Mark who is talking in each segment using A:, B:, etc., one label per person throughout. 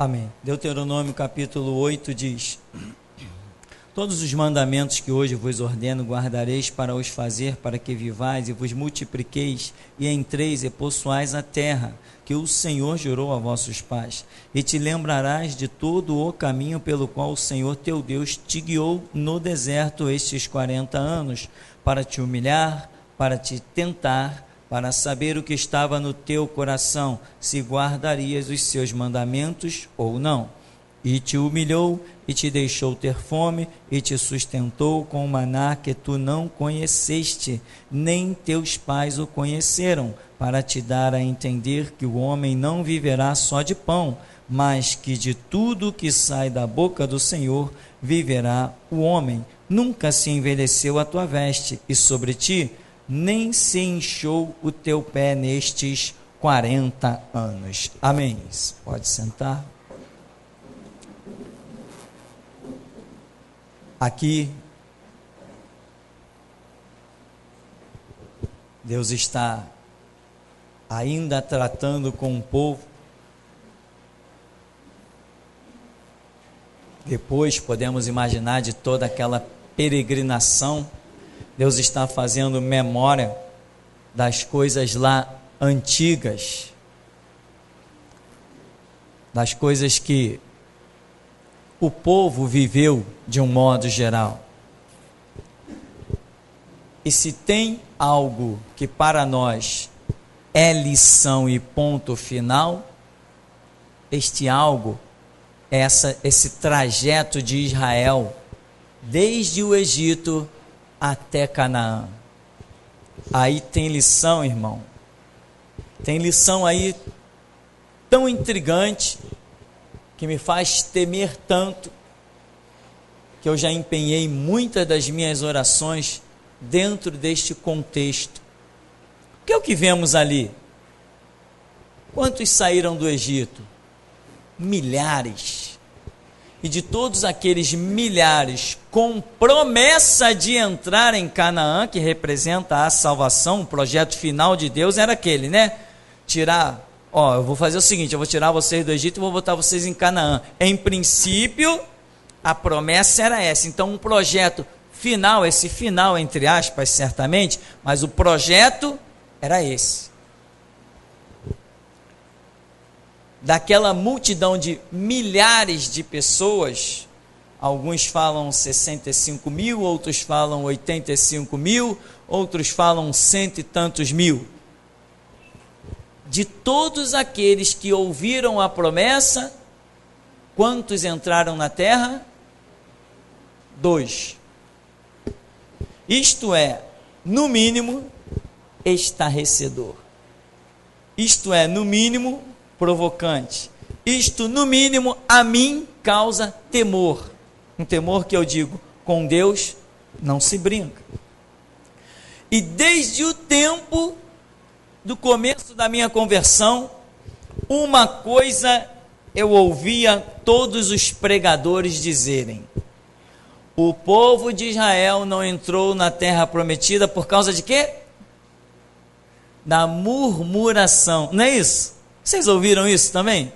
A: Amém. Deuteronômio capítulo 8 diz: todos os mandamentos que hoje vos ordeno guardareis para os fazer, para que vivais e vos multipliqueis e entreis e possuais a terra que o Senhor jurou a vossos pais, e te lembrarás de todo o caminho pelo qual o Senhor teu Deus te guiou no deserto estes 40 anos, para te humilhar, para te tentar, para saber o que estava no teu coração, se guardarias os seus mandamentos ou não. E te humilhou, e te deixou ter fome, e te sustentou com maná que tu não conheceste, nem teus pais o conheceram, para te dar a entender que o homem não viverá só de pão, mas que de tudo que sai da boca do Senhor viverá o homem. Nunca se envelheceu a tua veste, e sobre ti nem se inchou o teu pé nestes 40 anos. Amém. Pode sentar. Aqui, Deus está ainda tratando com o povo. Depois podemos imaginar de toda aquela peregrinação, Deus está fazendo memória das coisas lá antigas, das coisas que o povo viveu de um modo geral. E se tem algo que para nós é lição e ponto final, este algo é esse trajeto de Israel, desde o Egito até Canaã. Aí tem lição, irmão. Tem lição aí tão intrigante, que me faz temer tanto, que eu já empenhei muitas das minhas orações dentro deste contexto. O que é o que vemos ali? Quantos saíram do Egito? Milhares. E de todos aqueles milhares com promessa de entrar em Canaã, que representa a salvação, o projeto final de Deus era aquele, né? Eu vou fazer o seguinte, eu vou tirar vocês do Egito e vou botar vocês em Canaã. Em princípio, a promessa era essa. Então, um projeto final, esse final, entre aspas, certamente, mas o projeto era esse. Daquela multidão de milhares de pessoas, alguns falam 65 mil, outros falam 85 mil, outros falam 100 e tantos mil. De todos aqueles que ouviram a promessa, quantos entraram na terra? 2. Isto é, no mínimo, estarrecedor. Isto é, no mínimo, provocante. Isto, no mínimo, a mim causa temor. Um temor que eu digo, com Deus não se brinca. E desde o tempo do começo da minha conversão, uma coisa eu ouvia todos os pregadores dizerem: o povo de Israel não entrou na terra prometida por causa de quê? Da murmuração. Não é isso? Vocês ouviram isso também?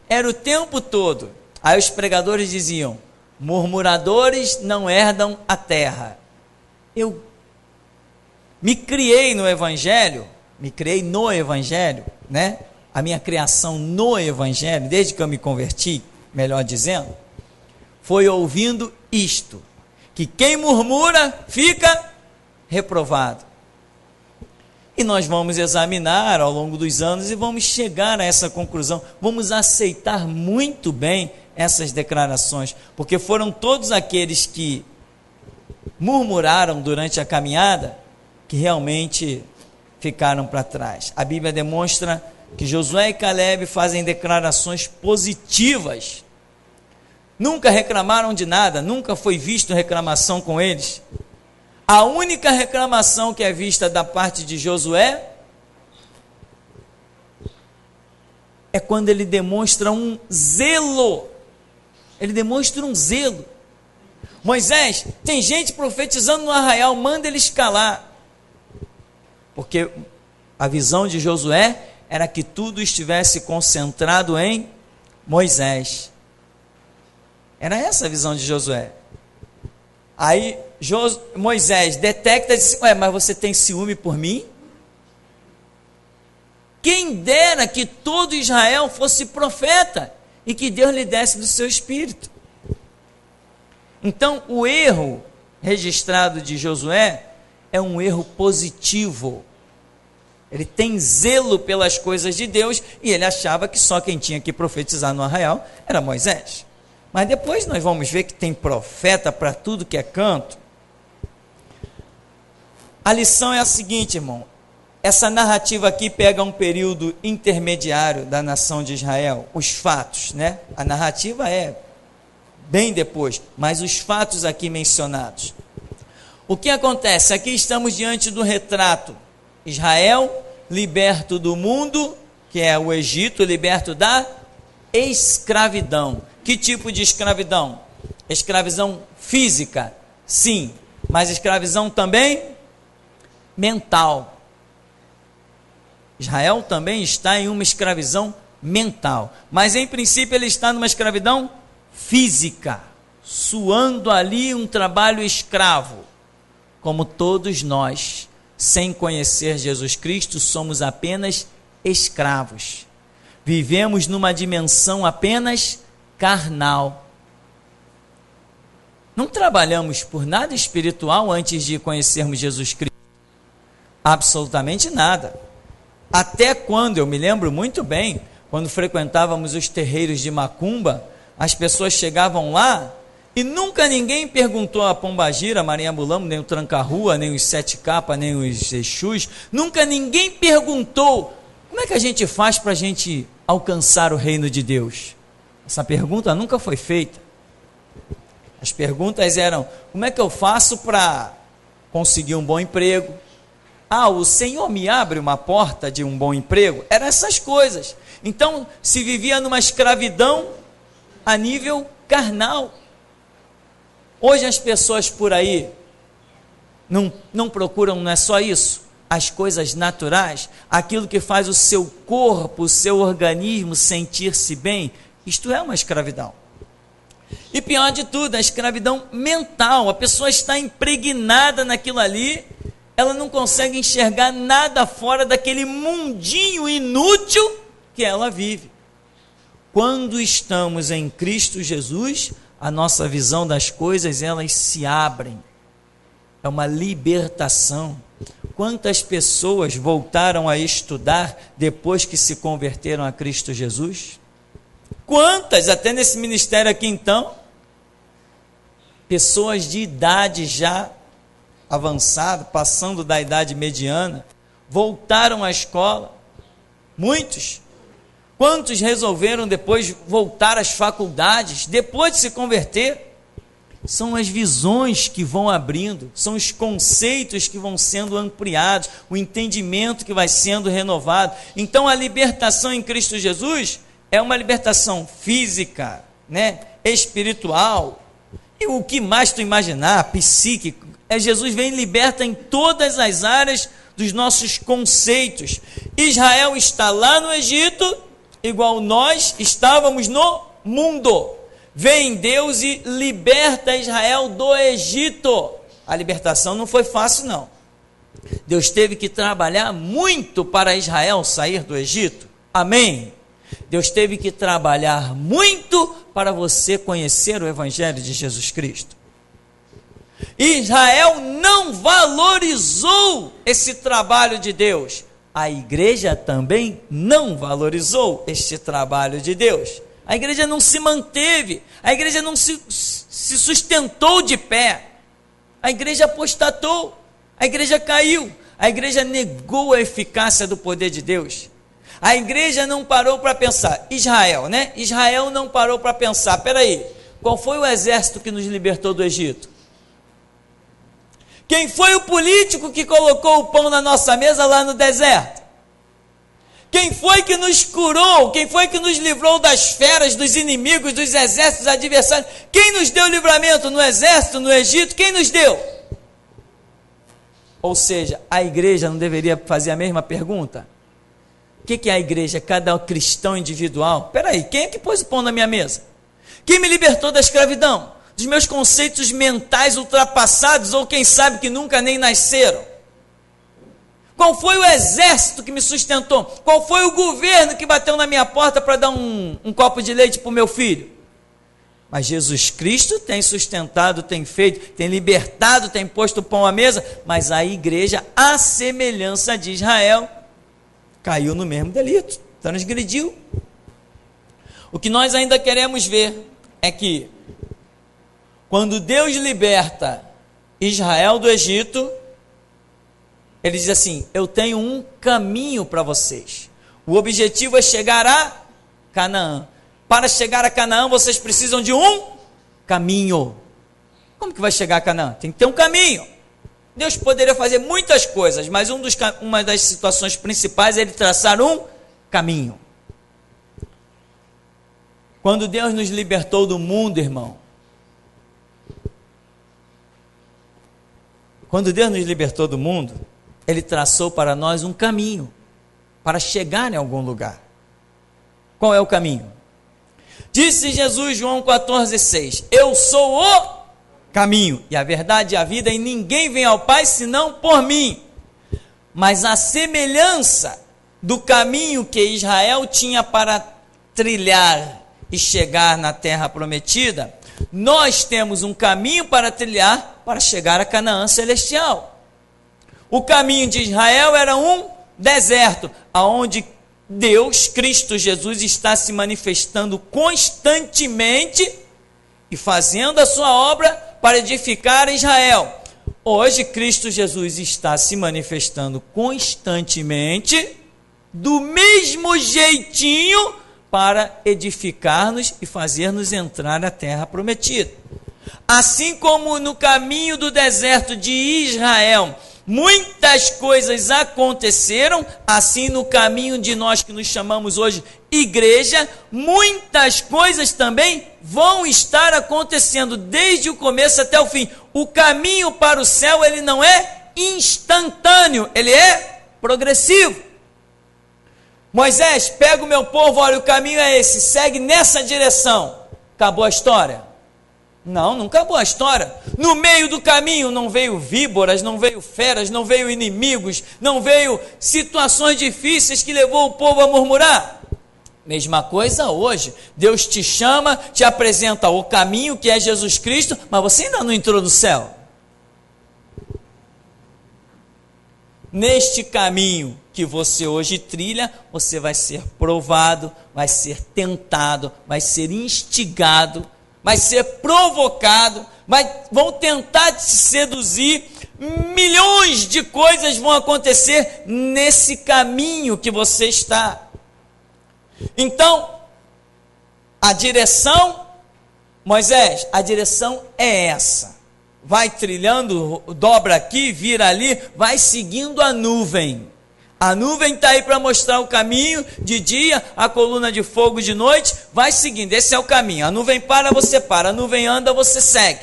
A: Era o tempo todo. Aí os pregadores diziam: murmuradores não herdam a terra. Eu me criei no Evangelho, né? A minha criação no Evangelho, desde que eu me converti, melhor dizendo, foi ouvindo isto, que quem murmura fica reprovado. E nós vamos examinar ao longo dos anos e vamos chegar a essa conclusão, vamos aceitar muito bem essas declarações, porque foram todos aqueles que murmuraram durante a caminhada que realmente ficaram para trás. A Bíblia demonstra que Josué e Caleb fazem declarações positivas, nunca reclamaram de nada, nunca foi visto reclamação com eles. A única reclamação que é vista da parte de Josué é quando ele demonstra um zelo. Ele demonstra um zelo. Moisés, tem gente profetizando no arraial, manda eles calar. Porque a visão de Josué era que tudo estivesse concentrado em Moisés. Era essa a visão de Josué. Aí Moisés detecta e diz: ué, mas você tem ciúme por mim? Quem dera que todo Israel fosse profeta e que Deus lhe desse do seu espírito. Então, o erro registrado de Josué é um erro positivo. Ele tem zelo pelas coisas de Deus e ele achava que só quem tinha que profetizar no arraial era Moisés. Mas depois nós vamos ver que tem profeta para tudo que é canto. A lição é a seguinte, irmão. Essa narrativa aqui pega um período intermediário da nação de Israel, os fatos, né? A narrativa é bem depois, mas os fatos aqui mencionados. O que acontece? Aqui estamos diante do retrato. Israel, liberto do mundo, que é o Egito, liberto da escravidão. Que tipo de escravidão? Escravidão física, sim, mas escravidão também mental. Israel também está em uma escravidão mental, mas em princípio ele está numa escravidão física, suando ali um trabalho escravo, como todos nós, sem conhecer Jesus Cristo, somos apenas escravos, vivemos numa dimensão apenas carnal, não trabalhamos por nada espiritual antes de conhecermos Jesus Cristo, absolutamente nada. Até quando, eu me lembro muito bem, quando frequentávamos os terreiros de macumba, as pessoas chegavam lá e nunca ninguém perguntou a Pombagira, a Maria Mulamo, nem o Tranca-Rua, nem os Sete Capas, nem os Exus, nunca ninguém perguntou como é que a gente faz para a gente alcançar o reino de Deus. Essa pergunta nunca foi feita. As perguntas eram: como é que eu faço para conseguir um bom emprego? Ah, o Senhor me abre uma porta de um bom emprego? Eram essas coisas. Então, se vivia numa escravidão a nível carnal. Hoje as pessoas por aí não procuram, não é só isso, as coisas naturais, aquilo que faz o seu corpo, o seu organismo sentir-se bem. Isto é uma escravidão. E pior de tudo, a escravidão mental. A pessoa está impregnada naquilo ali, ela não consegue enxergar nada fora daquele mundinho inútil que ela vive. Quando estamos em Cristo Jesus, a nossa visão das coisas, elas se abrem. É uma libertação. Quantas pessoas voltaram a estudar depois que se converteram a Cristo Jesus? Quantas, até nesse ministério aqui então, pessoas de idade já avançada, passando da idade mediana, voltaram à escola, muitos. Quantos resolveram depois voltar às faculdades, depois de se converter? São as visões que vão abrindo, são os conceitos que vão sendo ampliados, o entendimento que vai sendo renovado. Então a libertação em Cristo Jesus é uma libertação física, né, espiritual, e o que mais tu imaginar, psíquico, Jesus vem e liberta em todas as áreas dos nossos conceitos. Israel está lá no Egito, igual nós estávamos no mundo. Vem Deus e liberta Israel do Egito. A libertação não foi fácil, não. Deus teve que trabalhar muito para Israel sair do Egito. Amém? Deus teve que trabalhar muito para você conhecer o Evangelho de Jesus Cristo. Israel não valorizou esse trabalho de Deus. A igreja também não valorizou este trabalho de Deus. A igreja não se manteve, a igreja não se sustentou de pé, a igreja apostatou, a igreja caiu, a igreja negou a eficácia do poder de Deus. A igreja não parou para pensar. Israel, né? Israel não parou para pensar. Peraí, qual foi o exército que nos libertou do Egito? Quem foi o político que colocou o pão na nossa mesa lá no deserto? Quem foi que nos curou? Quem foi que nos livrou das feras, dos inimigos, dos exércitos adversários? Quem nos deu livramento no exército, no Egito? Quem nos deu? Ou seja, a igreja não deveria fazer a mesma pergunta? que é a igreja? Cada cristão individual? Espera aí, quem é que pôs o pão na minha mesa? Quem me libertou da escravidão? Dos meus conceitos mentais ultrapassados, ou quem sabe que nunca nem nasceram? Qual foi o exército que me sustentou? Qual foi o governo que bateu na minha porta para dar um copo de leite para o meu filho? Mas Jesus Cristo tem sustentado, tem feito, tem libertado, tem posto o pão à mesa, mas a igreja, à semelhança de Israel, caiu no mesmo delito, transgrediu. O que nós ainda queremos ver é que, quando Deus liberta Israel do Egito, ele diz assim: eu tenho um caminho para vocês. O objetivo é chegar a Canaã. Para chegar a Canaã, vocês precisam de um caminho. Como que vai chegar a Canaã? Tem que ter um caminho. Deus poderia fazer muitas coisas, mas uma das situações principais é ele traçar um caminho. Quando Deus nos libertou do mundo, irmão, quando Deus nos libertou do mundo, Ele traçou para nós um caminho, para chegar em algum lugar. Qual é o caminho? Disse Jesus, João 14,6, eu sou o caminho, e a verdade e a vida, e ninguém vem ao Pai senão por mim. Mas a semelhança do caminho que Israel tinha para trilhar e chegar na terra prometida, nós temos um caminho para trilhar para chegar a Canaã celestial. O caminho de Israel era um deserto, aonde Deus, Cristo Jesus, está se manifestando constantemente e fazendo a sua obra para edificar Israel. Hoje Cristo Jesus está se manifestando constantemente, do mesmo jeitinho, para edificar-nos e fazer-nos entrar na terra prometida. Assim como no caminho do deserto de Israel, muitas coisas aconteceram, assim no caminho de nós que nos chamamos hoje igreja, muitas coisas também vão estar acontecendo desde o começo até o fim. O caminho para o céu, ele não é instantâneo, ele é progressivo. Moisés, pega o meu povo, olha, o caminho é esse, segue nessa direção. Acabou a história? Não acabou a história. No meio do caminho não veio víboras, não veio feras, não veio inimigos, não veio situações difíceis que levou o povo a murmurar. Mesma coisa hoje, Deus te chama, te apresenta o caminho que é Jesus Cristo, mas você ainda não entrou no céu. Neste caminho que você hoje trilha, você vai ser provado, vai ser tentado, vai ser instigado, vai ser provocado, vão tentar te seduzir, milhões de coisas vão acontecer nesse caminho que você está. Então, a direção, Moisés, a direção é essa. Vai trilhando, dobra aqui, vira ali, vai seguindo a nuvem. A nuvem está aí para mostrar o caminho de dia, a coluna de fogo de noite, vai seguindo, esse é o caminho. A nuvem para, você para, a nuvem anda, você segue.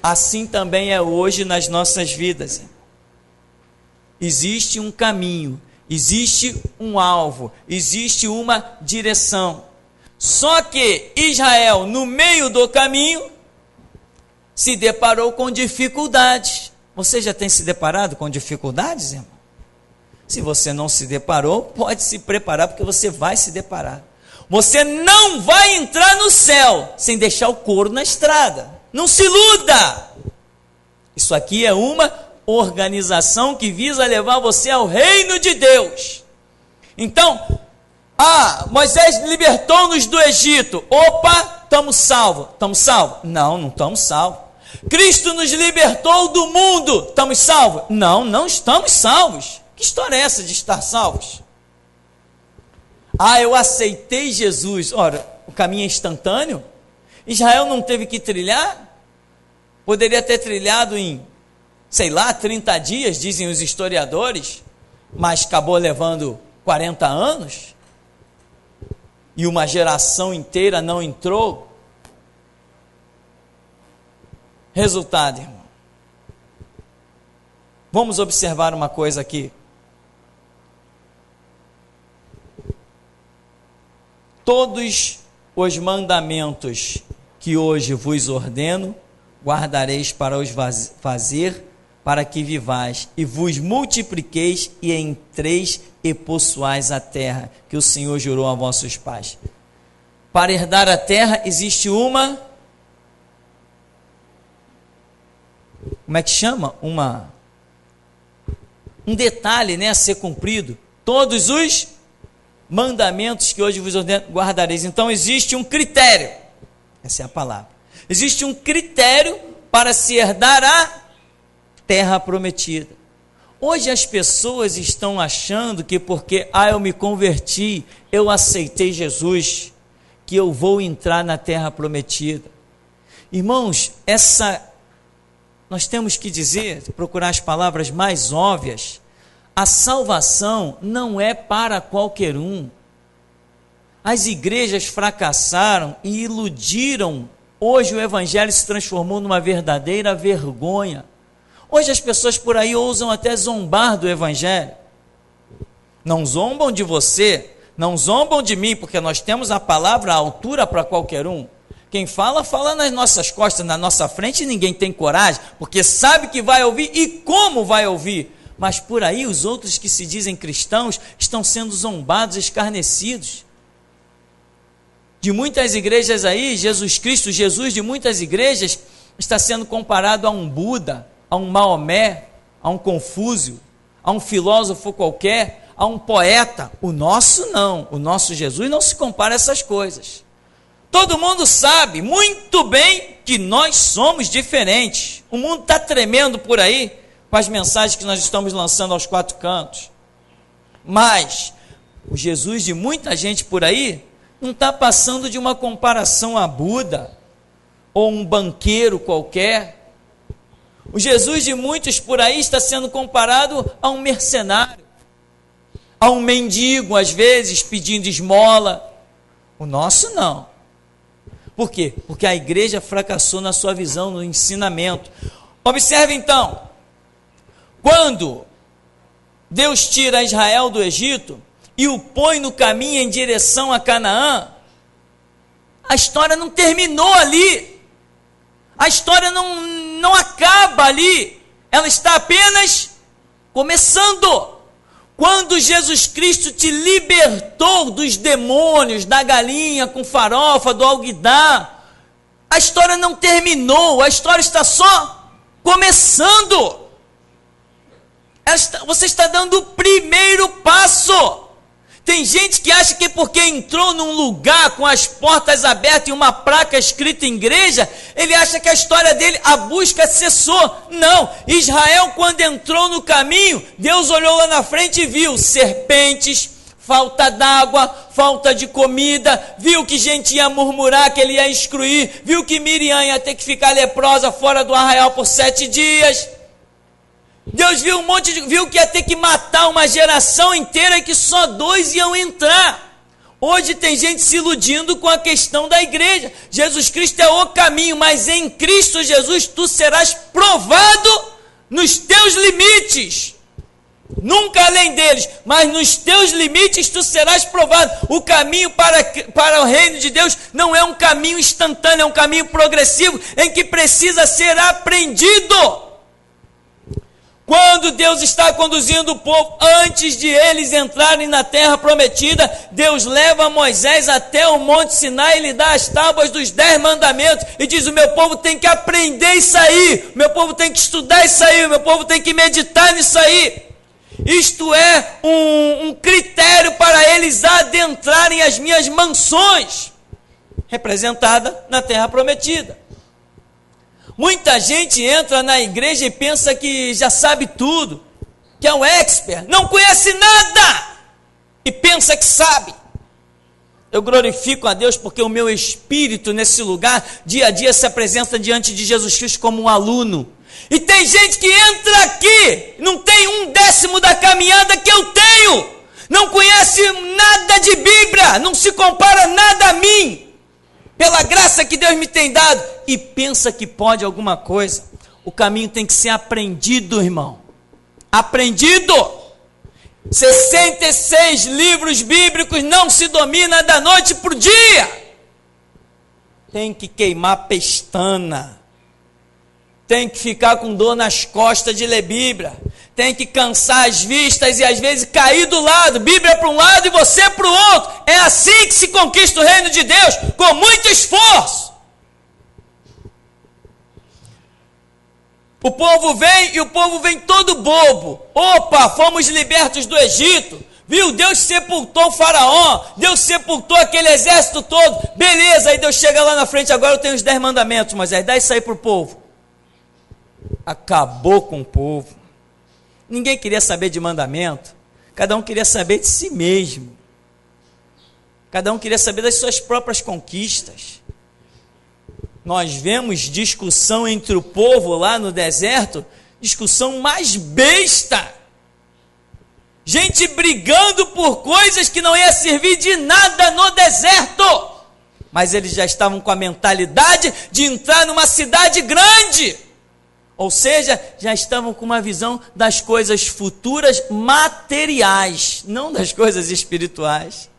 A: Assim também é hoje nas nossas vidas. Existe um caminho, existe um alvo, existe uma direção. Só que Israel, no meio do caminho, se deparou com dificuldades. Você já tem se deparado com dificuldades, irmão? Se você não se deparou, pode se preparar, porque você vai se deparar. Você não vai entrar no céu sem deixar o couro na estrada. Não se iluda! Isso aqui é uma organização que visa levar você ao reino de Deus. Então, Moisés libertou-nos do Egito. Opa, estamos salvos. Estamos salvos? Não estamos salvos. Cristo nos libertou do mundo. Estamos salvos? Não estamos salvos. Que história é essa de estar salvos? Eu aceitei Jesus. Ora, o caminho é instantâneo? Israel não teve que trilhar? Poderia ter trilhado em, 30 dias, dizem os historiadores, mas acabou levando 40 anos? E uma geração inteira não entrou? Resultado, irmão. Vamos observar uma coisa aqui. todos os mandamentos que hoje vos ordeno, guardareis para os fazer, para que vivais e vos multipliqueis e entreis e possuais a terra que o Senhor jurou a vossos pais. Para herdar a terra existe como é que chama? Um detalhe, né, a ser cumprido. Todos os mandamentos que hoje vos ordeno, guardareis. Então existe um critério, essa é a palavra. Existe um critério para se herdar a terra prometida. Hoje as pessoas estão achando que porque eu me converti, eu aceitei Jesus, que eu vou entrar na terra prometida. Irmãos, nós temos que dizer, procurar as palavras mais óbvias. A salvação não é para qualquer um. As igrejas fracassaram e iludiram. Hoje o evangelho se transformou numa verdadeira vergonha. Hoje as pessoas por aí ousam até zombar do evangelho. Não zombam de você, não zombam de mim, porque nós temos a palavra à altura para qualquer um. Quem fala, fala nas nossas costas, na nossa frente, e ninguém tem coragem, porque sabe que vai ouvir e como vai ouvir. Mas por aí os outros que se dizem cristãos estão sendo zombados, escarnecidos. De muitas igrejas aí, Jesus de muitas igrejas está sendo comparado a um Buda, a um Maomé, a um Confúcio, a um filósofo qualquer, a um poeta. O nosso não, o nosso Jesus não se compara a essas coisas. Todo mundo sabe muito bem que nós somos diferentes. O mundo está tremendo por aí com as mensagens que nós estamos lançando aos quatro cantos. Mas o Jesus de muita gente por aí não está passando de uma comparação a Buda ou um banqueiro qualquer. O Jesus de muitos por aí está sendo comparado a um mercenário, a um mendigo, às vezes, pedindo esmola. O nosso não. Por quê? Porque a igreja fracassou na sua visão, no ensinamento. Observe então, quando Deus tira Israel do Egito e o põe no caminho em direção a Canaã, a história não terminou ali. A história não acaba ali. Ela está apenas começando. Quando Jesus Cristo te libertou dos demônios, da galinha com farofa, do alguidar, a história não terminou, a história está só começando. Você está dando o primeiro passo. Tem gente que acha que porque entrou num lugar com as portas abertas e uma placa escrita igreja, ele acha que a história dele, a busca cessou. Não, Israel quando entrou no caminho, Deus olhou lá na frente e viu serpentes, falta d'água, falta de comida, viu que gente ia murmurar, que ele ia excluir, viu que Miriam ia ter que ficar leprosa fora do arraial por 7 dias. Deus viu viu que ia ter que matar uma geração inteira e que só 2 iam entrar. Hoje tem gente se iludindo com a questão da igreja. Jesus Cristo é o caminho, mas em Cristo Jesus tu serás provado nos teus limites. Nunca além deles, mas nos teus limites tu serás provado. O caminho para o reino de Deus não é um caminho instantâneo, é um caminho progressivo em que precisa ser aprendido. Quando Deus está conduzindo o povo, antes de eles entrarem na terra prometida, Deus leva Moisés até o Monte Sinai e lhe dá as tábuas dos 10 mandamentos e diz: o meu povo tem que aprender isso aí, o meu povo tem que estudar isso aí, o meu povo tem que meditar nisso aí. Isto é um critério para eles adentrarem as minhas mansões, representada na terra prometida. Muita gente entra na igreja e pensa que já sabe tudo, que é um expert, não conhece nada e pensa que sabe. Eu glorifico a Deus porque o meu espírito nesse lugar, dia a dia, se apresenta diante de Jesus Cristo como um aluno. E tem gente que entra aqui, não tem 1/10 da caminhada que eu tenho, não conhece nada de Bíblia, não se compara nada a mim, pela graça que Deus me tem dado, e pensa que pode alguma coisa. O caminho tem que ser aprendido, irmão. Aprendido. 66 livros bíblicos não se domina da noite para o dia. Tem que queimar pestana, tem que ficar com dor nas costas de ler Bíblia, tem que cansar as vistas e às vezes cair do lado, Bíblia para um lado e você para o outro. É assim que se conquista o reino de Deus, com muito esforço. O povo vem e o povo vem todo bobo. Opa, fomos libertos do Egito. Viu, Deus sepultou o faraó, Deus sepultou aquele exército todo. Beleza, aí Deus chega lá na frente, agora eu tenho os 10 mandamentos, Moisés, dá isso aí para o povo. Acabou com o povo. Ninguém queria saber de mandamento. Cada um queria saber de si mesmo. Cada um queria saber das suas próprias conquistas. Nós vemos discussão entre o povo lá no deserto, discussão mais besta. Gente brigando por coisas que não ia servir de nada no deserto. Mas eles já estavam com a mentalidade de entrar numa cidade grande. Ou seja, já estavam com uma visão das coisas futuras materiais, não das coisas espirituais.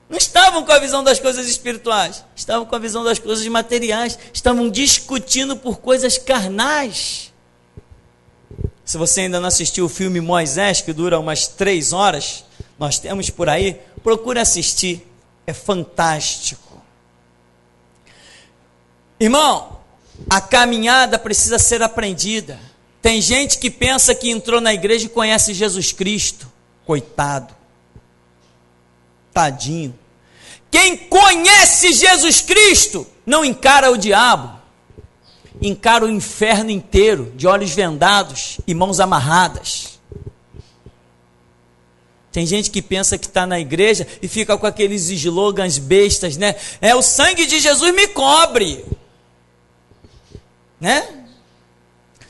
A: Não estavam com a visão das coisas espirituais, estavam com a visão das coisas materiais, estavam discutindo por coisas carnais. Se você ainda não assistiu o filme Moisés, que dura umas 3 horas, nós temos por aí, procure assistir, é fantástico. Irmão, a caminhada precisa ser aprendida. Tem gente que pensa que entrou na igreja e conhece Jesus Cristo, coitado, tadinho. Quem conhece Jesus Cristo não encara o diabo, encara o inferno inteiro, de olhos vendados e mãos amarradas. Tem gente que pensa que está na igreja e fica com aqueles slogans bestas, né? É, o sangue de Jesus me cobre, né?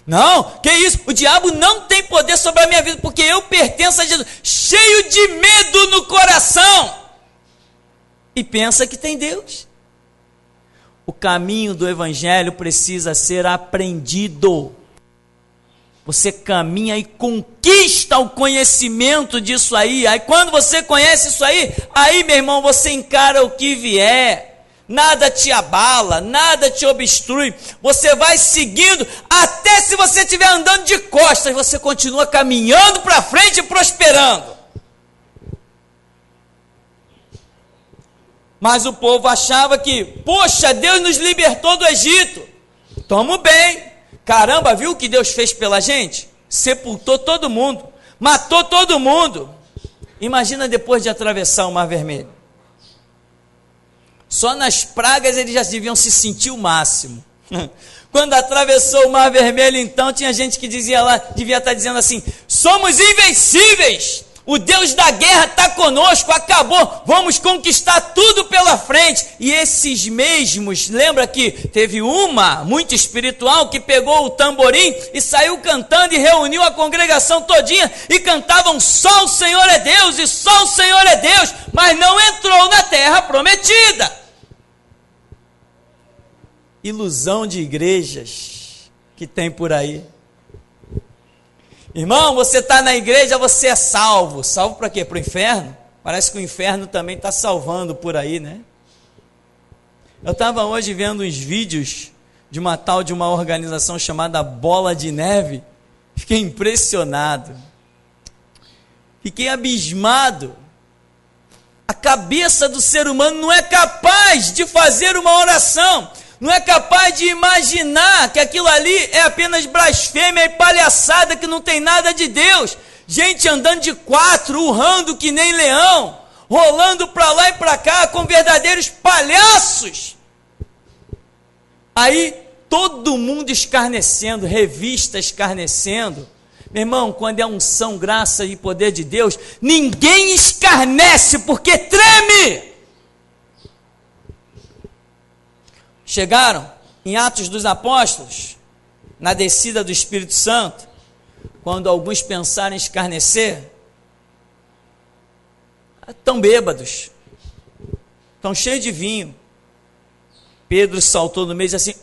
A: Não, que isso? O diabo não tem poder sobre a minha vida, porque eu pertenço a Jesus. Cheio de medo no coração. E pensa que tem Deus. O caminho do evangelho precisa ser aprendido. Você caminha e conquista o conhecimento disso aí. Aí quando você conhece isso aí, aí, meu irmão, você encara o que vier. Nada te abala, nada te obstrui. Você vai seguindo, até se você estiver andando de costas, você continua caminhando para frente e prosperando. Mas o povo achava que, poxa, Deus nos libertou do Egito. Tamo bem. Caramba, viu o que Deus fez pela gente? Sepultou todo mundo, matou todo mundo. Imagina depois de atravessar o Mar Vermelho. Só nas pragas eles já deviam se sentir o máximo. Quando atravessou o Mar Vermelho, então, tinha gente que dizia lá, devia estar dizendo assim: somos invencíveis. O Deus da guerra está conosco, acabou, vamos conquistar tudo pela frente. E esses mesmos, lembra que teve uma muito espiritual que pegou o tamborim e saiu cantando e reuniu a congregação todinha e cantavam: só o Senhor é Deus e só o Senhor é Deus, mas não entrou na terra prometida. Ilusão de igrejas que tem por aí. Irmão, você está na igreja, você é salvo. Salvo para quê? Para o inferno? Parece que o inferno também está salvando por aí, né? Eu estava hoje vendo uns vídeos de uma organização chamada Bola de Neve. Fiquei impressionado. Fiquei abismado. A cabeça do ser humano não é capaz de fazer uma oração. Não é capaz de imaginar que aquilo ali é apenas blasfêmia e palhaçada, que não tem nada de Deus. Gente andando de 4, urrando que nem leão, rolando para lá e para cá com verdadeiros palhaços. Aí todo mundo escarnecendo, revista escarnecendo. Meu irmão, quando é unção, graça e poder de Deus, ninguém escarnece porque treme. Chegaram em Atos dos Apóstolos, na descida do Espírito Santo, quando alguns pensaram em escarnecer, estão bêbados, estão cheios de vinho. Pedro saltou no meio e disse assim: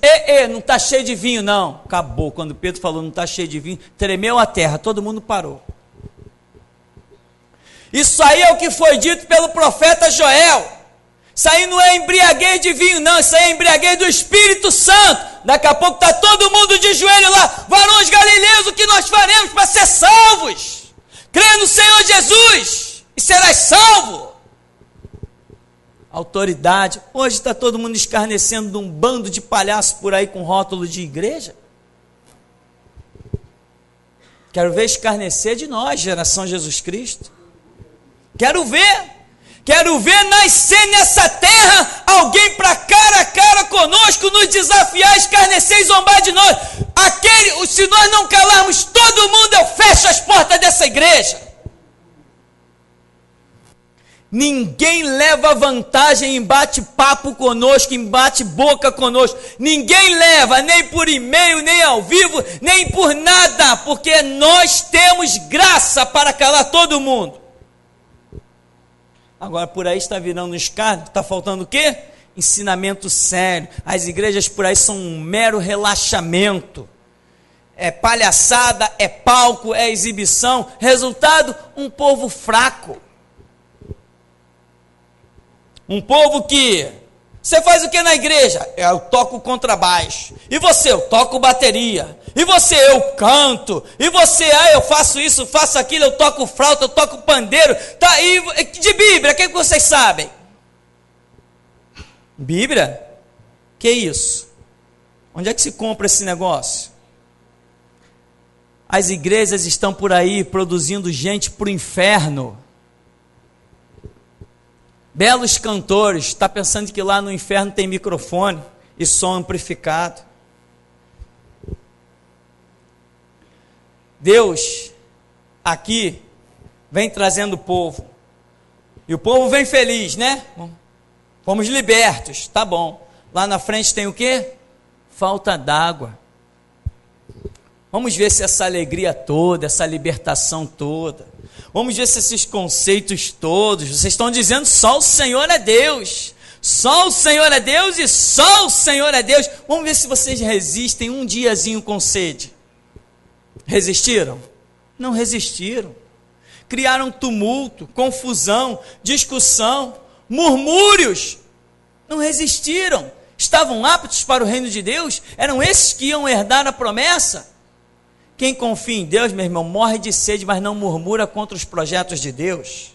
A: não está cheio de vinho não. Acabou, quando Pedro falou não está cheio de vinho, tremeu a terra, todo mundo parou. Isso aí é o que foi dito pelo profeta Joel. Isso aí não é embriaguez de vinho, não. Isso aí é embriaguez do Espírito Santo. Daqui a pouco está todo mundo de joelho lá. Varões galileus, o que nós faremos para ser salvos? Crê no Senhor Jesus e serás salvo. Autoridade. Hoje está todo mundo escarnecendo de um bando de palhaços por aí com rótulo de igreja. Quero ver escarnecer de nós, geração Jesus Cristo. Quero ver nascer nessa terra alguém para cara a cara conosco, nos desafiar, escarnecer e zombar de nós. Se nós não calarmos todo mundo, eu fecho as portas dessa igreja. Ninguém leva vantagem em bate-papo conosco, em bate-boca conosco. Ninguém leva, nem por e-mail, nem ao vivo, nem por nada, porque nós temos graça para calar todo mundo. Agora por aí está virando escárnio, está faltando o quê? Ensinamento sério. As igrejas por aí são um mero relaxamento. É palhaçada, é palco, é exibição. Resultado, um povo fraco. Um povo que... Você faz o que na igreja? Eu toco contrabaixo. E você? Eu toco bateria. E você? Eu canto. E você? Eu faço isso, faço aquilo, eu toco flauta, eu toco pandeiro. Tá, e de Bíblia, o que vocês sabem? Bíblia? Que isso? Onde é que se compra esse negócio? As igrejas estão por aí produzindo gente para o inferno. Belos cantores, está pensando que lá no inferno tem microfone e som amplificado. Deus, aqui, vem trazendo o povo. E o povo vem feliz, né? Fomos libertos, tá bom. Lá na frente tem o quê? Falta d'água. Vamos ver se essa alegria toda, essa libertação toda, vamos ver se esses conceitos todos, vocês estão dizendo só o Senhor é Deus, só o Senhor é Deus e só o Senhor é Deus. Vamos ver se vocês resistem um diazinho com sede. Resistiram? Não resistiram. Criaram tumulto, confusão, discussão, murmúrios. Não resistiram. Estavam aptos para o reino de Deus? Eram esses que iam herdar a promessa? Quem confia em Deus, meu irmão, morre de sede, mas não murmura contra os projetos de Deus.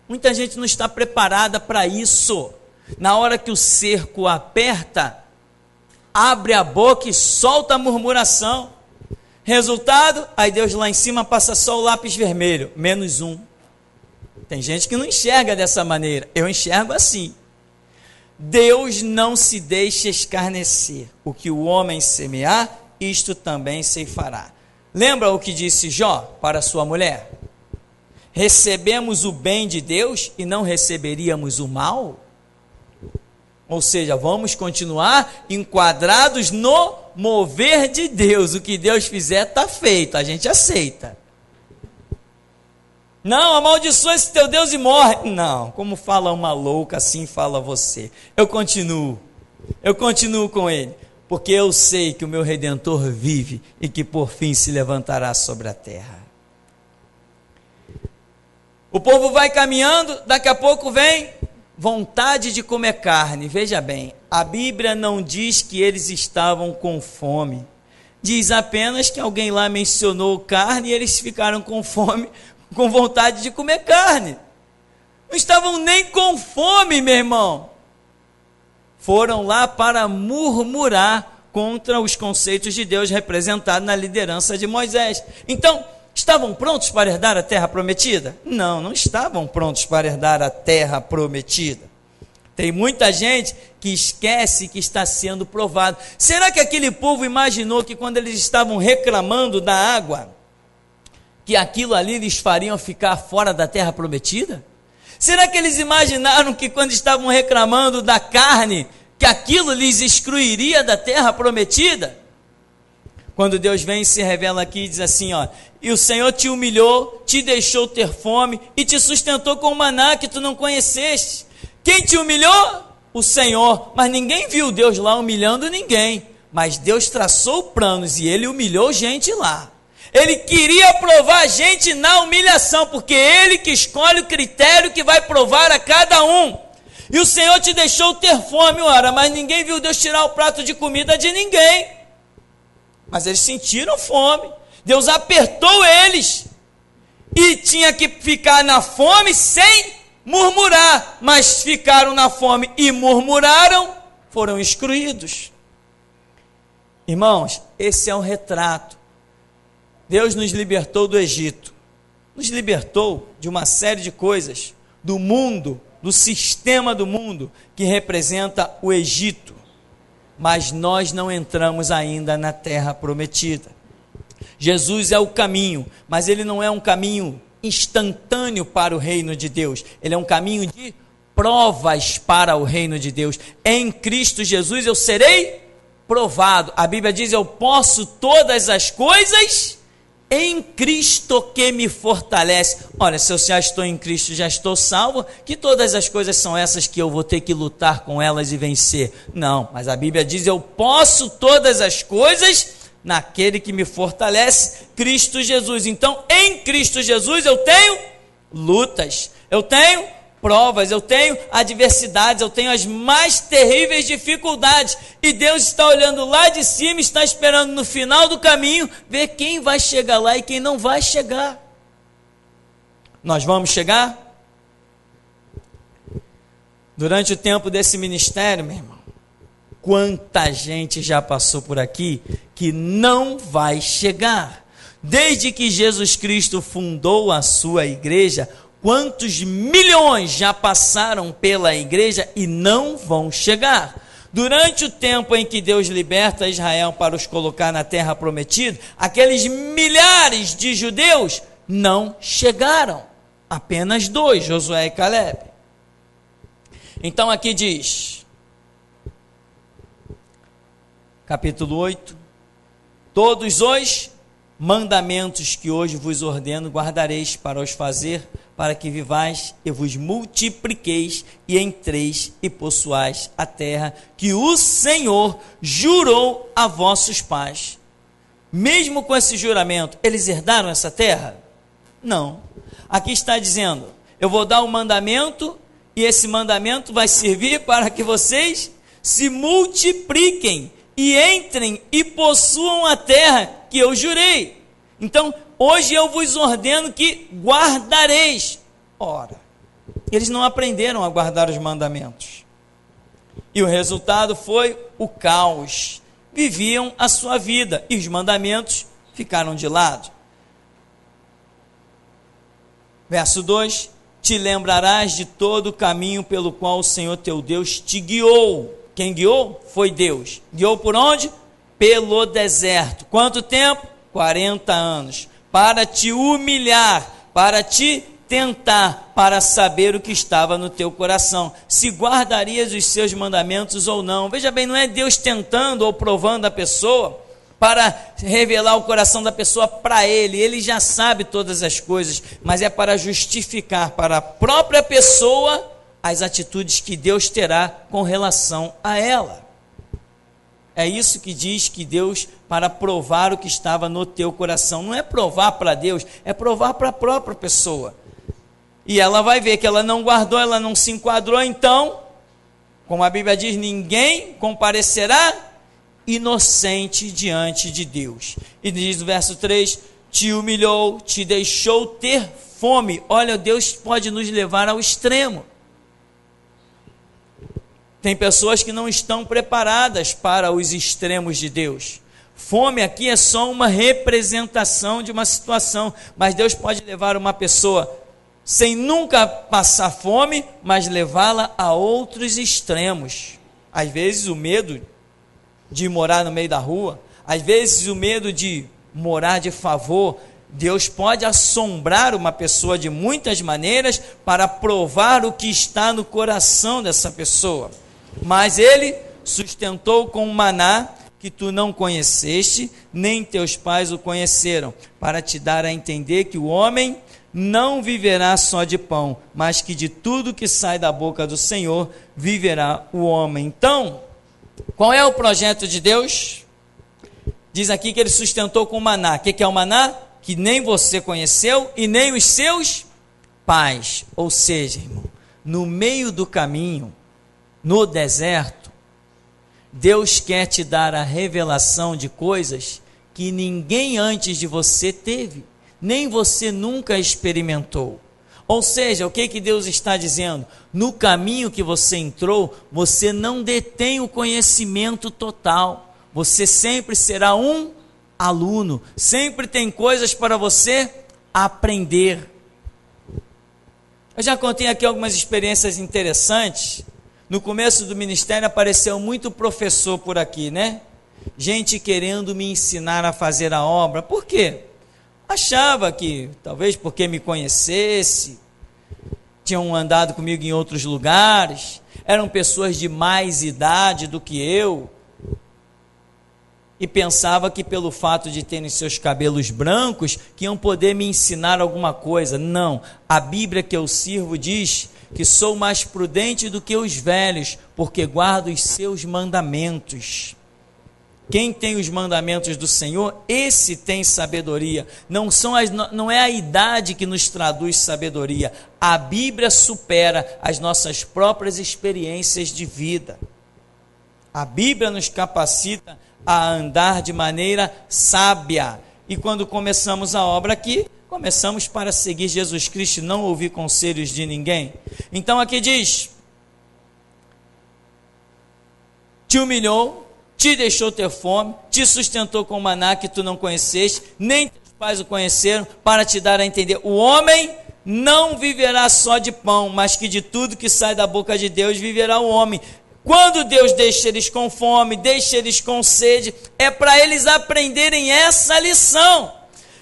A: Muita gente não está preparada para isso. Na hora que o cerco aperta, abre a boca e solta a murmuração. Resultado, aí Deus lá em cima passa só o lápis vermelho, -1. Tem gente que não enxerga dessa maneira, eu enxergo assim. Deus não se deixa escarnecer. O que o homem semear, isto também se fará. Lembra o que disse Jó para sua mulher? Recebemos o bem de Deus e não receberíamos o mal? Ou seja, vamos continuar enquadrados no mover de Deus. O que Deus fizer está feito, a gente aceita. Não, amaldiçoa esse teu Deus e morre. Não, como fala uma louca, assim fala você. Eu continuo com ele. Porque eu sei que o meu Redentor vive e que por fim se levantará sobre a terra. O povo vai caminhando, daqui a pouco vem vontade de comer carne. Veja bem, a Bíblia não diz que eles estavam com fome. Diz apenas que alguém lá mencionou carne e eles ficaram com fome, com vontade de comer carne. Não estavam nem com fome, meu irmão. Foram lá para murmurar contra os conceitos de Deus representados na liderança de Moisés. Então, estavam prontos para herdar a terra prometida? Não, não estavam prontos para herdar a terra prometida. Tem muita gente que esquece que está sendo provado. Será que aquele povo imaginou que quando eles estavam reclamando da água, que aquilo ali lhes fariam ficar fora da terra prometida? Será que eles imaginaram que quando estavam reclamando da carne, que aquilo lhes excluiria da terra prometida? Quando Deus vem e se revela aqui e diz assim, ó, e o Senhor te humilhou, te deixou ter fome e te sustentou com maná que tu não conheceste. Quem te humilhou? O Senhor. Mas ninguém viu Deus lá humilhando ninguém. Mas Deus traçou planos e ele humilhou gente lá. Ele queria provar a gente na humilhação, porque Ele que escolhe o critério que vai provar a cada um. E o Senhor te deixou ter fome, ora, mas ninguém viu Deus tirar o prato de comida de ninguém. Mas eles sentiram fome. Deus apertou eles. E tinha que ficar na fome sem murmurar. Mas ficaram na fome e murmuraram, foram excluídos. Irmãos, esse é um retrato. Deus nos libertou do Egito. Nos libertou de uma série de coisas, do mundo, do sistema do mundo, que representa o Egito. Mas nós não entramos ainda na terra prometida. Jesus é o caminho, mas ele não é um caminho instantâneo para o reino de Deus. Ele é um caminho de provas para o reino de Deus. Em Cristo Jesus eu serei provado. A Bíblia diz: eu posso todas as coisas em Cristo que me fortalece. Olha, se eu já estou em Cristo, já estou salvo, que todas as coisas são essas que eu vou ter que lutar com elas e vencer? Não, mas a Bíblia diz: eu posso todas as coisas naquele que me fortalece, Cristo Jesus. Então, em Cristo Jesus eu tenho lutas, eu tenho provas, eu tenho adversidades, eu tenho as mais terríveis dificuldades, e Deus está olhando lá de cima, está esperando no final do caminho, ver quem vai chegar lá e quem não vai chegar. Nós vamos chegar? Durante o tempo desse ministério, meu irmão, quanta gente já passou por aqui que não vai chegar. Desde que Jesus Cristo fundou a sua igreja, quantos milhões já passaram pela igreja e não vão chegar? Durante o tempo em que Deus liberta Israel para os colocar na terra prometida, aqueles milhares de judeus não chegaram. Apenas 2, Josué e Caleb. Então aqui diz, capítulo 8, todos os mandamentos que hoje vos ordeno guardareis para os fazer, para que vivais e vos multipliqueis e entreis e possuais a terra que o Senhor jurou a vossos pais. Mesmo com esse juramento, eles herdaram essa terra? Não. Aqui está dizendo: eu vou dar um mandamento, e esse mandamento vai servir para que vocês se multipliquem e entrem e possuam a terra que eu jurei. Então, hoje eu vos ordeno que guardareis. Ora, eles não aprenderam a guardar os mandamentos. E o resultado foi o caos. Viviam a sua vida e os mandamentos ficaram de lado. Verso 2: te lembrarás de todo o caminho pelo qual o Senhor teu Deus te guiou. Quem guiou? Foi Deus. Guiou por onde? Pelo deserto. Quanto tempo? 40 anos. Para te humilhar, para te tentar, para saber o que estava no teu coração, se guardarias os seus mandamentos ou não. Veja bem, não é Deus tentando ou provando a pessoa para revelar o coração da pessoa para ele. Ele já sabe todas as coisas, mas é para justificar para a própria pessoa as atitudes que Deus terá com relação a ela. É isso que diz que Deus, para provar o que estava no teu coração. Não é provar para Deus, é provar para a própria pessoa. E ela vai ver que ela não guardou, ela não se enquadrou. Então, como a Bíblia diz, ninguém comparecerá inocente diante de Deus. E diz no verso 3, te humilhou, te deixou ter fome. Olha, Deus pode nos levar ao extremo. Tem pessoas que não estão preparadas para os extremos de Deus. Fome aqui é só uma representação de uma situação, mas Deus pode levar uma pessoa sem nunca passar fome, mas levá-la a outros extremos. Às vezes o medo de morar no meio da rua, às vezes o medo de morar de favor. Deus pode assombrar uma pessoa de muitas maneiras para provar o que está no coração dessa pessoa. Mas ele sustentou com o maná que tu não conheceste, nem teus pais o conheceram, para te dar a entender que o homem não viverá só de pão, mas que de tudo que sai da boca do Senhor viverá o homem. Então, qual é o projeto de Deus? Diz aqui que ele sustentou com o maná. O que é o maná? que nem você conheceu e nem os seus pais. Ou seja, irmão, no meio do caminho, no deserto, Deus quer te dar a revelação de coisas que ninguém antes de você teve, nem você nunca experimentou. Ou seja, o que Deus está dizendo? No caminho que você entrou, você não detém o conhecimento total. Você sempre será um aluno. Sempre tem coisas para você aprender. Eu já contei aqui algumas experiências interessantes. No começo do ministério apareceu muito professor por aqui, né? Gente querendo me ensinar a fazer a obra. Por quê? Achava que, talvez porque me conhecesse, tinham andado comigo em outros lugares, eram pessoas de mais idade do que eu, e pensava que pelo fato de terem seus cabelos brancos, que iam poder me ensinar alguma coisa. Não, a Bíblia que eu sirvo diz que sou mais prudente do que os velhos, porque guardo os seus mandamentos. Quem tem os mandamentos do Senhor, esse tem sabedoria. Não é a idade que nos traduz sabedoria. A Bíblia supera as nossas próprias experiências de vida. A Bíblia nos capacita a andar de maneira sábia. E quando começamos a obra aqui, começamos para seguir Jesus Cristo e não ouvir conselhos de ninguém. Então aqui diz: te humilhou, te deixou ter fome, te sustentou com maná que tu não conheceste, nem teus pais o conheceram, para te dar a entender: o homem não viverá só de pão, mas que de tudo que sai da boca de Deus viverá o homem. Quando Deus deixa eles com fome, deixa eles com sede, é para eles aprenderem essa lição,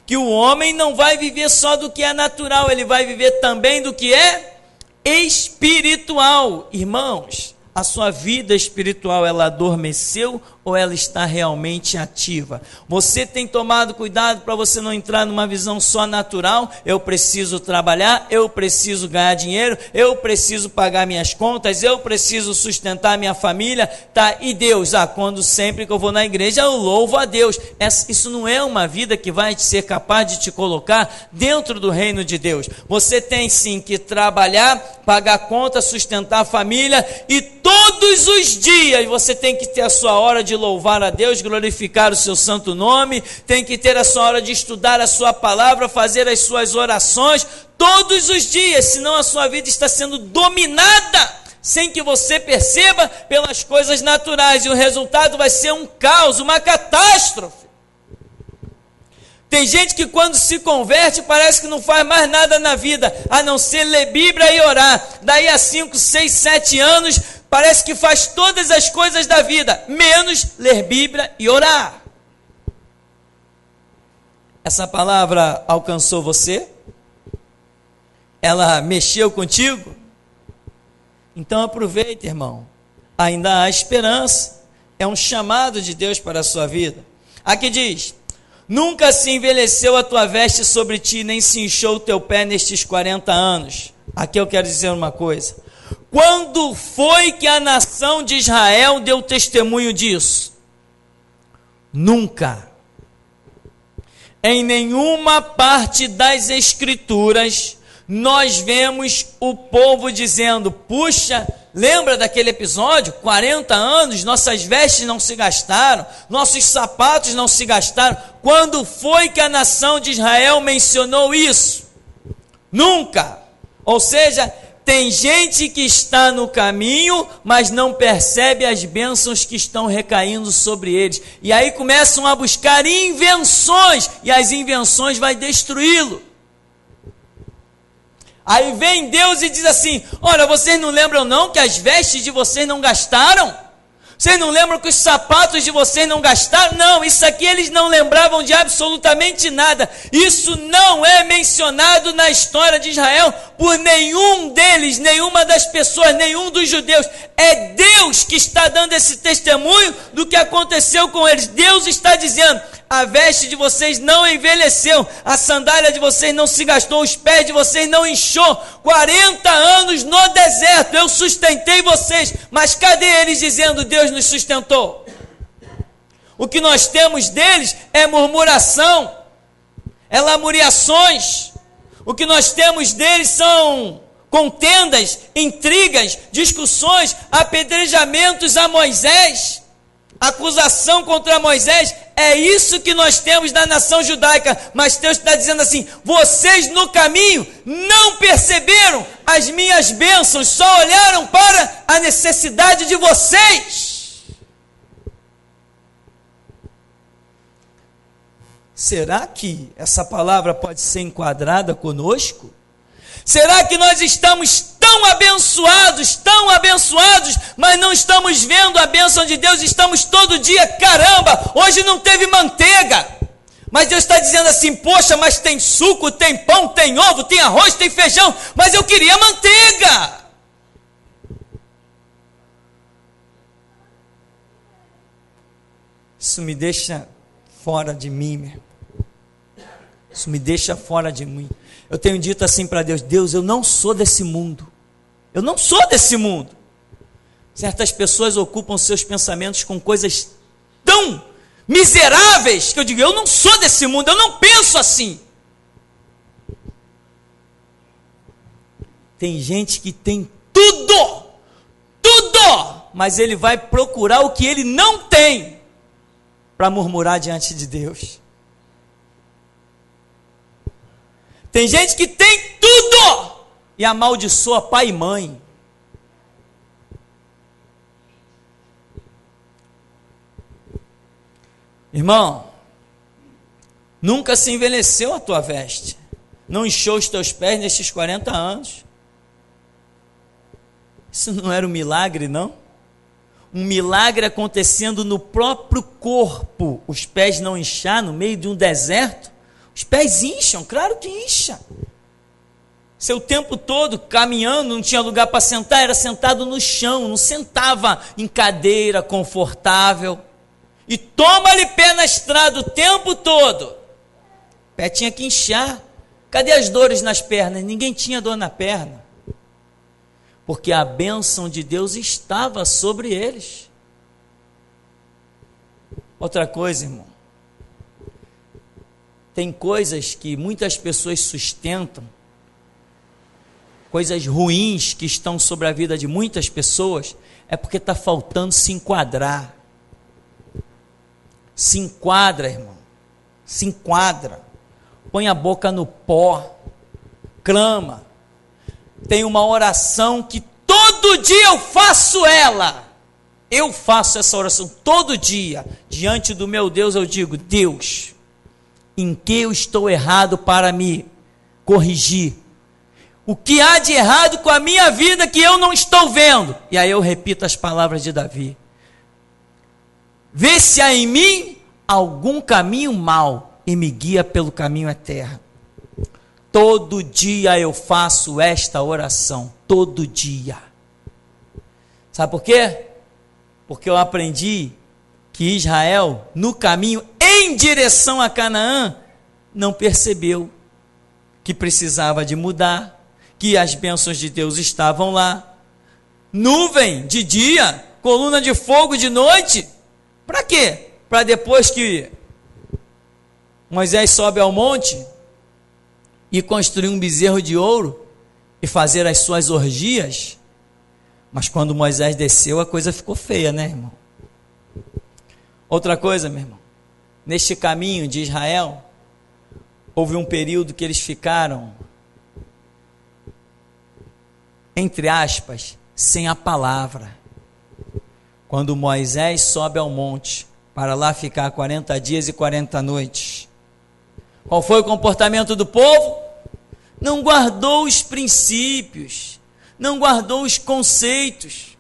A: que o homem não vai viver só do que é natural, ele vai viver também do que é espiritual. Irmãos, a sua vida espiritual, ela adormeceu ou ela está realmente ativa? Você tem tomado cuidado para você não entrar numa visão só natural? Eu preciso trabalhar, eu preciso ganhar dinheiro, eu preciso pagar minhas contas, eu preciso sustentar minha família, tá? E Deus, quando sempre que eu vou na igreja, eu louvo a Deus. Isso não é uma vida que vai ser capaz de te colocar dentro do reino de Deus. Você tem sim que trabalhar, pagar conta, sustentar a família, e todos os dias você tem que ter a sua hora de louvar a Deus, glorificar o seu santo nome, tem que ter a sua hora de estudar a sua palavra, fazer as suas orações, todos os dias, senão a sua vida está sendo dominada, sem que você perceba, pelas coisas naturais, e o resultado vai ser um caos, uma catástrofe. Tem gente que quando se converte parece que não faz mais nada na vida, a não ser ler Bíblia e orar. Daí a 5, 6, 7 anos, parece que faz todas as coisas da vida, menos ler Bíblia e orar. Essa palavra alcançou você? Ela mexeu contigo? Então aproveita, irmão. Ainda há esperança. É um chamado de Deus para a sua vida. Aqui diz: nunca se envelheceu a tua veste sobre ti, nem se inchou o teu pé nestes 40 anos. Aqui eu quero dizer uma coisa. Quando foi que a nação de Israel deu testemunho disso? Nunca. Em nenhuma parte das Escrituras nós vemos o povo dizendo: puxa, lembra daquele episódio? 40 anos, nossas vestes não se gastaram, nossos sapatos não se gastaram. Quando foi que a nação de Israel mencionou isso? Nunca. Ou seja, tem gente que está no caminho, mas não percebe as bênçãos que estão recaindo sobre eles. E aí começam a buscar invenções, e as invenções vão destruí-lo. Aí vem Deus e diz assim: olha, vocês não lembram não que as vestes de vocês não gastaram? Vocês não lembram que os sapatos de vocês não gastaram? Não, isso aqui eles não lembravam de absolutamente nada. Isso não é mencionado na história de Israel por nenhum deles, nenhuma das pessoas, nenhum dos judeus. É Deus que está dando esse testemunho do que aconteceu com eles. Deus está dizendo: a veste de vocês não envelheceu, a sandália de vocês não se gastou, os pés de vocês não inchou. 40 anos no deserto, eu sustentei vocês, mas cadê eles dizendo: Deus nos sustentou? O que nós temos deles é murmuração, é lamuriações. O que nós temos deles são contendas, intrigas, discussões, apedrejamentos a Moisés, acusação contra Moisés. É isso que nós temos na nação judaica. Mas Deus está dizendo assim: vocês no caminho não perceberam as minhas bênçãos, só olharam para a necessidade de vocês. Será que essa palavra pode ser enquadrada conosco? Será que nós estamos tão abençoados, mas não estamos vendo a bênção de Deus? Estamos todo dia, caramba, hoje não teve manteiga. Mas Deus está dizendo assim: poxa, mas tem suco, tem pão, tem ovo, tem arroz, tem feijão, mas eu queria manteiga. Isso me deixa fora de mim, meu irmão. Isso me deixa fora de mim. Eu tenho dito assim para Deus: Deus, eu não sou desse mundo. Eu não sou desse mundo. Certas pessoas ocupam seus pensamentos com coisas tão miseráveis que eu digo: eu não sou desse mundo, eu não penso assim. Tem gente que tem tudo, mas ele vai procurar o que ele não tem para murmurar diante de Deus. Tem gente que tem tudo e amaldiçoa pai e mãe. Irmão, nunca se envelheceu a tua veste, não inchou os teus pés nestes 40 anos. Isso não era um milagre, não? Um milagre acontecendo no próprio corpo. Os pés não inchar no meio de um deserto? Os pés incham, claro que incha. Seu tempo todo caminhando, não tinha lugar para sentar, era sentado no chão, não sentava em cadeira confortável. E toma-lhe pé na estrada o tempo todo. O pé tinha que inchar. Cadê as dores nas pernas? Ninguém tinha dor na perna. Porque a bênção de Deus estava sobre eles. Outra coisa, irmão. Tem coisas que muitas pessoas sustentam, coisas ruins que estão sobre a vida de muitas pessoas, é porque está faltando se enquadrar. Se enquadra, irmão. Se enquadra. Põe a boca no pó. Clama. Tem uma oração que todo dia eu faço ela. Eu faço essa oração todo dia. Diante do meu Deus eu digo: Deus, em que eu estou errado para me corrigir? O que há de errado com a minha vida que eu não estou vendo? E aí eu repito as palavras de Davi: vê se há em mim algum caminho mau e me guia pelo caminho eterno. Todo dia eu faço esta oração, todo dia. Sabe por quê? Porque eu aprendi que Israel, no caminho em direção a Canaã, não percebeu que precisava de mudar, que as bênçãos de Deus estavam lá. Nuvem de dia, coluna de fogo de noite. Para quê? Para depois que Moisés sobe ao monte e construir um bezerro de ouro e fazer as suas orgias. Mas quando Moisés desceu, a coisa ficou feia, né, irmão? Outra coisa, meu irmão, neste caminho de Israel, houve um período que eles ficaram, entre aspas, sem a palavra. Quando Moisés sobe ao monte, para lá ficar 40 dias e 40 noites, qual foi o comportamento do povo? Não guardou os princípios, não guardou os conceitos.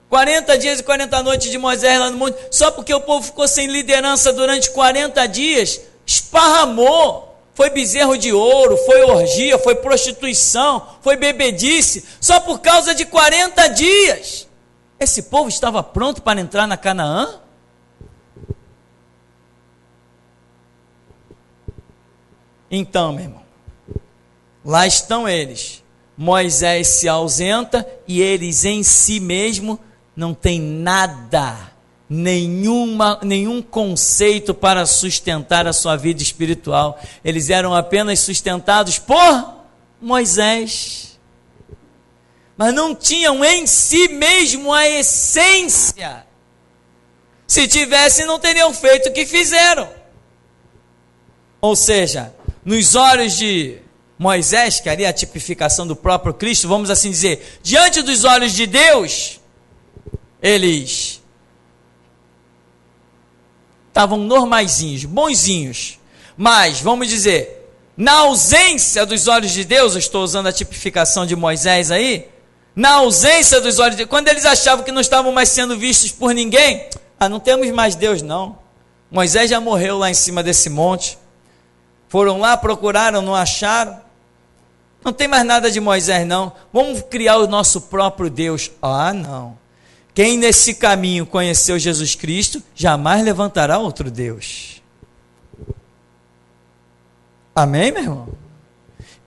A: 40 dias e 40 noites de Moisés lá no monte, só porque o povo ficou sem liderança durante 40 dias, esparramou. Foi bezerro de ouro, foi orgia, foi prostituição, foi bebedice, só por causa de 40 dias. Esse povo estava pronto para entrar na Canaã? Então, meu irmão, lá estão eles. Moisés se ausenta e eles em si mesmo não têm nada nenhum conceito para sustentar a sua vida espiritual. Eles eram apenas sustentados por Moisés, mas não tinham em si mesmo a essência. Se tivessem, não teriam feito o que fizeram. Ou seja, nos olhos de Moisés, que ali é a tipificação do próprio Cristo, vamos assim dizer, diante dos olhos de Deus, eles estavam normaizinhos, bonzinhos, mas, vamos dizer, na ausência dos olhos de Deus, eu estou usando a tipificação de Moisés aí, na ausência dos olhos de Deus, quando eles achavam que não estavam mais sendo vistos por ninguém, não temos mais Deus não, Moisés já morreu lá em cima desse monte, foram lá, procuraram, não acharam, não tem mais nada de Moisés não, vamos criar o nosso próprio Deus. Não, quem nesse caminho conheceu Jesus Cristo, jamais levantará outro Deus. Amém, meu irmão?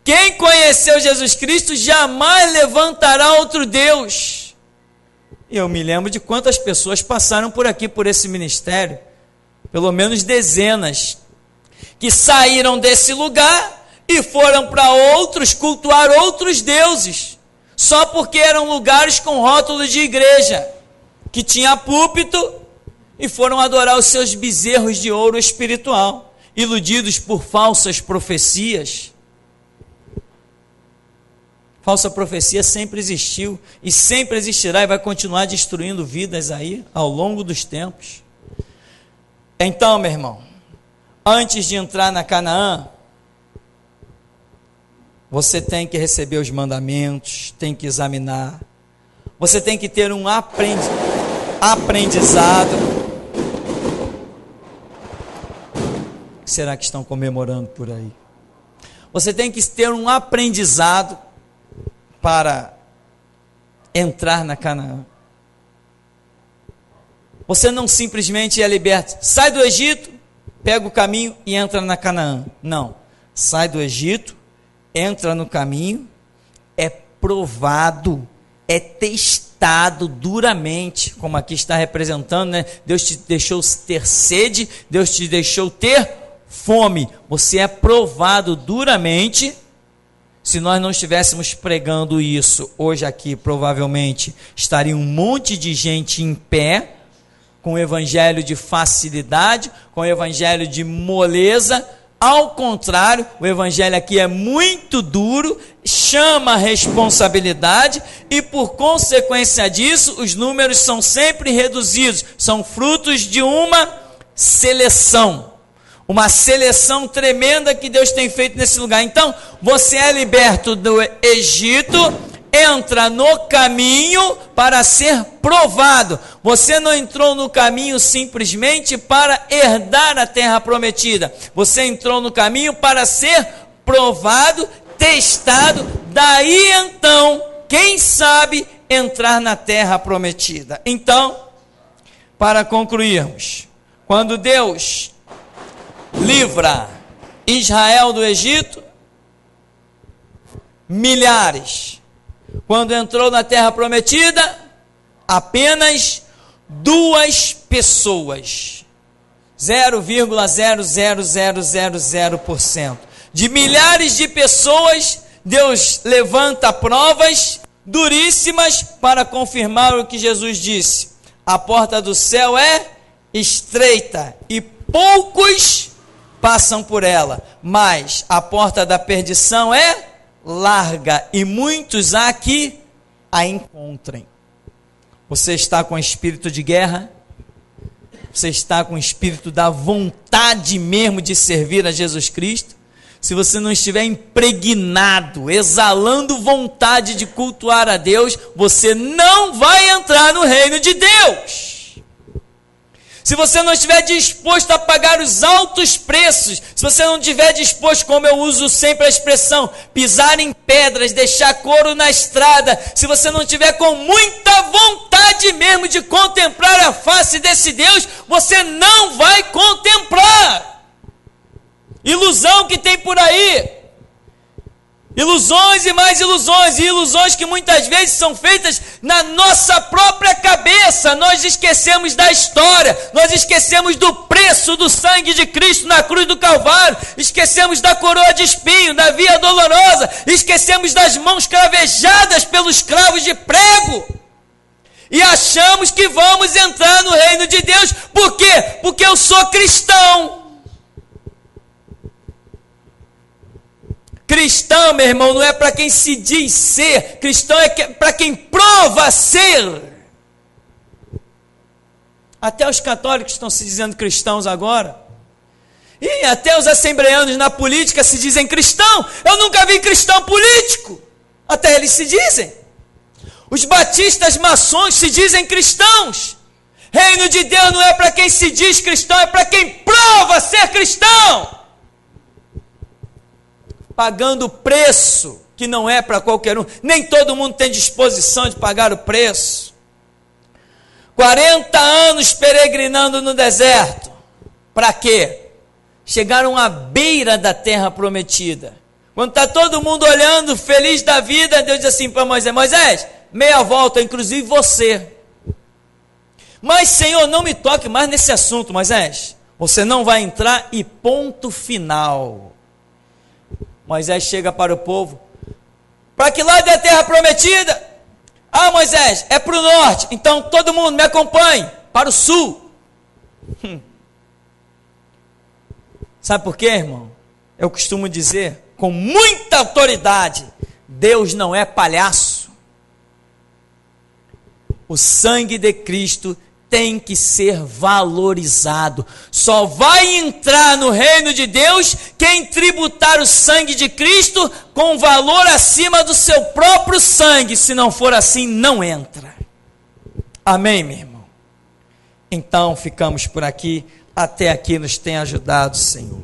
A: Quem conheceu Jesus Cristo, jamais levantará outro Deus. Eu me lembro de quantas pessoas passaram por aqui, por esse ministério, pelo menos dezenas, que saíram desse lugar e foram para outros, cultuar outros deuses, só porque eram lugares com rótulo de igreja, que tinha púlpito, e foram adorar os seus bezerros de ouro espiritual, iludidos por falsas profecias. Falsa profecia sempre existiu, e sempre existirá, e vai continuar destruindo vidas aí, ao longo dos tempos. Então, meu irmão, antes de entrar na Canaã, você tem que receber os mandamentos, tem que examinar, você tem que ter um aprendizado. O que será que estão comemorando por aí? Você tem que ter um aprendizado para entrar na Canaã. Você não simplesmente é liberto, sai do Egito, pega o caminho e entra na Canaã. Não, sai do Egito, entra no caminho, é provado, é testado duramente, como aqui está representando, né? Deus te deixou ter sede, Deus te deixou ter fome, você é provado duramente. Se nós não estivéssemos pregando isso hoje aqui, provavelmente estaria um monte de gente em pé, com o evangelho de facilidade, com o evangelho de moleza. Ao contrário, o evangelho aqui é muito duro, chama a responsabilidade, e por consequência disso, os números são sempre reduzidos, são frutos de uma seleção tremenda que Deus tem feito nesse lugar. Então, você é liberto do Egito, entra no caminho para ser provado. Você não entrou no caminho simplesmente para herdar a terra prometida. Você entrou no caminho para ser provado, testado, daí então, quem sabe, entrar na terra prometida. Então, para concluirmos, quando Deus livra Israel do Egito, milhares. Quando entrou na terra prometida, apenas 2 pessoas, 0,00000%. De milhares de pessoas, Deus levanta provas duríssimas para confirmar o que Jesus disse: a porta do céu é estreita e poucos passam por ela, mas a porta da perdição é larga e muitos há que a encontrem. Você está com espírito de guerra? Você está com o espírito da vontade mesmo de servir a Jesus Cristo? Se você não estiver impregnado, exalando vontade de cultuar a Deus, você não vai entrar no reino de Deus. Se você não estiver disposto a pagar os altos preços, se você não estiver disposto, como eu uso sempre a expressão, pisar em pedras, deixar couro na estrada, se você não estiver com muita vontade mesmo de contemplar a face desse Deus, você não vai contemplar. Ilusão que tem por aí. Ilusões e mais ilusões, e ilusões que muitas vezes são feitas na nossa própria cabeça. Nós esquecemos da história, nós esquecemos do preço do sangue de Cristo na cruz do Calvário, esquecemos da coroa de espinho, da via dolorosa, esquecemos das mãos cravejadas pelos cravos de prego, e achamos que vamos entrar no reino de Deus. Por quê? Porque eu sou cristão. Cristão, meu irmão, não é para quem se diz ser, cristão é para quem prova ser. Até os católicos estão se dizendo cristãos agora, e até os assembleanos na política se dizem cristão. Eu nunca vi cristão político, até eles se dizem. Os batistas maçons se dizem cristãos. Reino de Deus não é para quem se diz cristão, é para quem prova ser cristão, pagando o preço que não é para qualquer um. Nem todo mundo tem disposição de pagar o preço. 40 anos peregrinando no deserto. Para quê? Chegaram à beira da terra prometida. Quando está todo mundo olhando, feliz da vida, Deus diz assim para Moisés: Moisés, meia volta, inclusive você. Mas, Senhor, não me toque mais nesse assunto, Moisés. Você não vai entrar e ponto final. Moisés chega para o povo: para que lado é a terra prometida? Ah, Moisés, é para o norte. Então todo mundo me acompanhe para o sul. Sabe por quê, irmão? Eu costumo dizer com muita autoridade: Deus não é palhaço. O sangue de Cristo tem que ser valorizado. Só vai entrar no reino de Deus quem tributar o sangue de Cristo com valor acima do seu próprio sangue. Se não for assim, não entra. Amém, meu irmão? Então ficamos por aqui. Até aqui nos tem ajudado, Senhor.